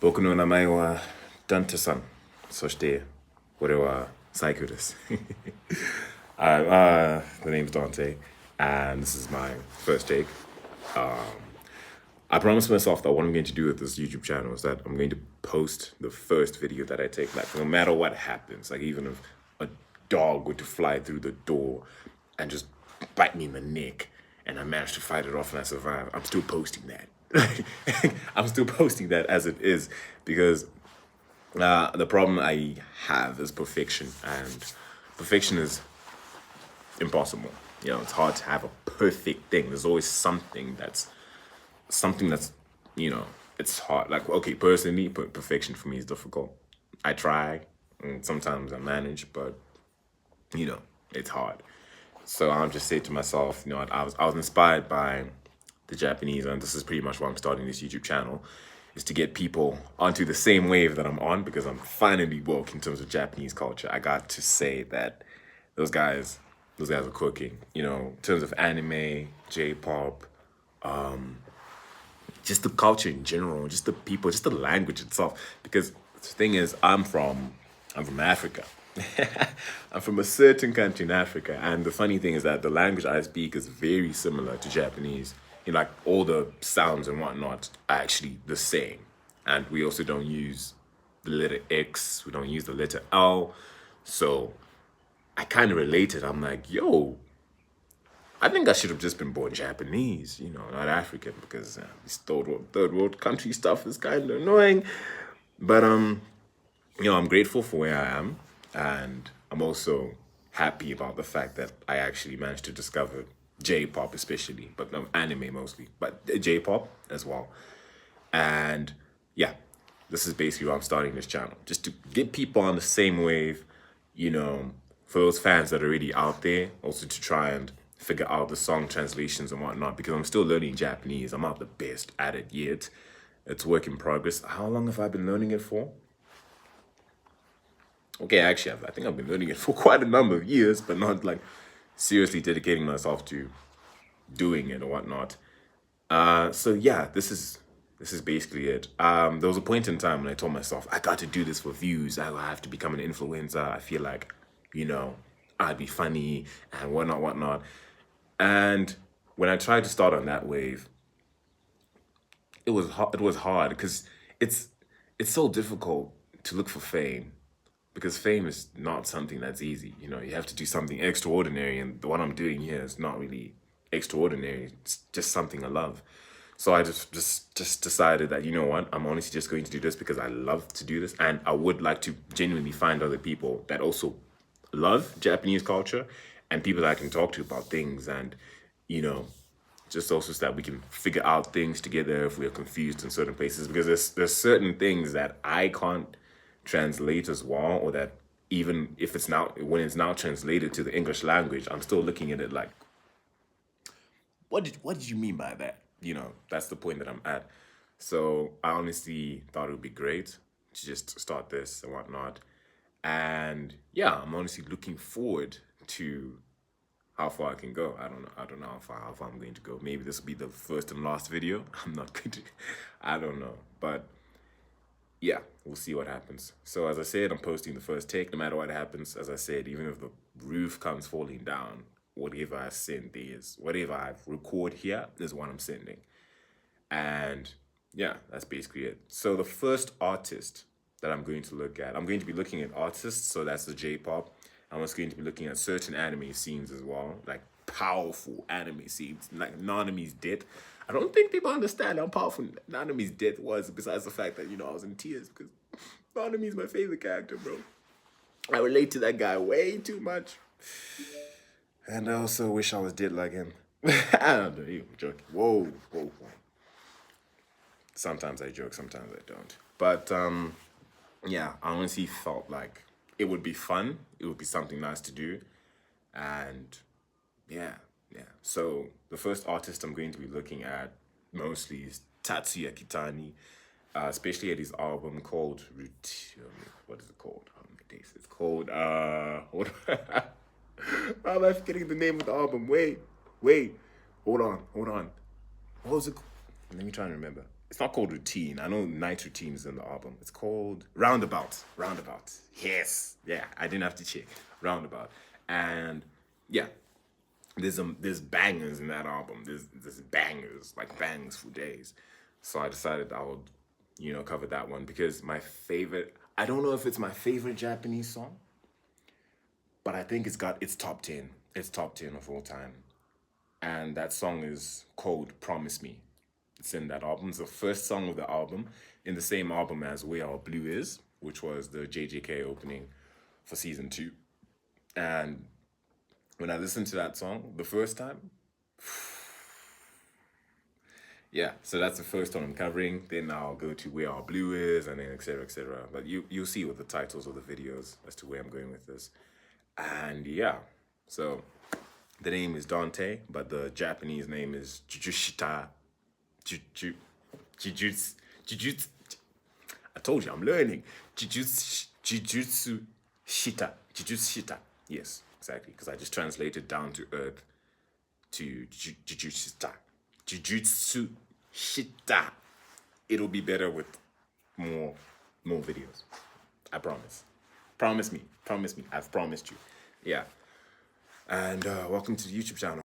僕の名前はダンテさん。そして俺は最強です。The name's Dante, and this is my first take. I promised myself that what I'm going to do with this YouTube channel is that I'm going to post the first video that I take, like no matter what happens, like even if a dog were to fly through the door and just bite me in the neck and I manage to fight it off and I survive, I'm still posting that. I'm still posting that as it is because the problem I have is perfection, and perfection is impossible. You know, it's hard to have a perfect thing. There's always something that's it's hard. Like, okay, personally, perfection for me is difficult. I try, and sometimes I manage, but it's hard. So I'll just say to myself, I was inspired by the Japanese, and this is pretty much why I'm starting this YouTube channel, is to get people onto the same wave that I'm on, because I'm finally woke in terms of Japanese culture. I got to say that those guys are cooking, in terms of anime, J-pop, just the culture in general, just the people, just the language itself. Because the thing is, I'm from Africa. I'm from a certain country in Africa, and the funny thing is that the language I speak is very similar to Japanese. Like all the sounds and whatnot are actually the same, and we also don't use the letter X. We don't use the letter L. So I kind of related. I'm like, yo, I think I should have just been born Japanese, not African, because this third world country stuff is kind of annoying. But I'm grateful for where I am, and I'm also happy about the fact that I actually managed to discover J-pop, especially, but no, anime mostly, but J-pop as well. And yeah, this is basically why I'm starting this channel, just to get people on the same wave, for those fans that are already out there, also to try and figure out the song translations and whatnot, because I'm still learning Japanese. I'm not the best at it yet. It's work in progress. How long have I been learning it for? Okay, actually, I think I've been learning it for quite a number of years, but not like seriously dedicating myself to doing it or whatnot. So yeah, this is basically it. There was a point in time when I told myself I got to do this for views. I have to become an influencer. I feel like, I'd be funny and whatnot. And when I tried to start on that wave, it was hard because it's so difficult to look for fame, because fame is not something that's easy. You have to do something extraordinary, and what I'm doing here is not really extraordinary. It's just something I love. So I just decided that, what, I'm honestly just going to do this because I love to do this, and I would like to genuinely find other people that also love Japanese culture, and people that I can talk to about things, and just also so that we can figure out things together if we are confused in certain places, because there's certain things that I can't translate as well, or that even if when it's now translated to the English language, I'm still looking at it like, what did you mean by that? That's the point that I'm at. So I honestly thought it would be great to just start this and whatnot. And yeah, I'm honestly looking forward to how far I can go. I don't know how far I'm going to go. Maybe this will be the first and last video. I'm not going to, I don't know. But yeah, we'll see what happens. So as I said, I'm posting the first take no matter what happens. As I said, even if the roof comes falling down, whatever I send whatever I record here is what I'm sending. And yeah, that's basically it. So the first artist that I'm going to look at, I'm going to be looking at artists, so that's the J-pop. I'm also going to be looking at certain anime scenes as well, like powerful anime scenes, like Nanami's death. I don't think people understand how powerful Nanami's death was, besides the fact that, I was in tears, because Nanami's my favorite character, bro. I relate to that guy way too much. And I also wish I was dead like him. I don't know, I'm joking. Whoa. Sometimes I joke, sometimes I don't. But yeah, I honestly felt like it would be fun. It would be something nice to do. And yeah. So the first artist I'm going to be looking at mostly is Tatsuya Kitani, especially at his album called what is it called? It's called hold on. How am I forgetting the name of the album? Wait. Hold on. What was it? Let me try and remember. it's not called Routine. I know Night Routine is in the album. It's called Roundabout. Roundabout. Yes. Yeah, I didn't have to check. Roundabout. And yeah, there's bangers in that album. There's bangers, like bangs for days. So I decided I would, cover that one because my favorite, I don't know if it's my favorite Japanese song, but I think it's top 10. It's top 10 of all time. And that song is called Promise Me. It's in that album. It's the first song of the album, in the same album as Where Our Blue Is, which was the JJK opening for season 2. And when I listened to that song the first time, yeah, so that's the first one I'm covering. Then I'll go to Where Our Blue Is, and then etc. etc. But you'll see with the titles of the videos as to where I'm going with this. And yeah, so the name is Dante, but the Japanese name is Jujushita. Jujutsu. I told you I'm learning. Jujutsu Shita. Jujutsu Shita. Yes, exactly. Because I just translated down to earth to Jujutsu Shita. Jujutsu Shita. It'll be better with more videos. I promise. Promise me. I've promised you. Yeah. And welcome to the YouTube channel.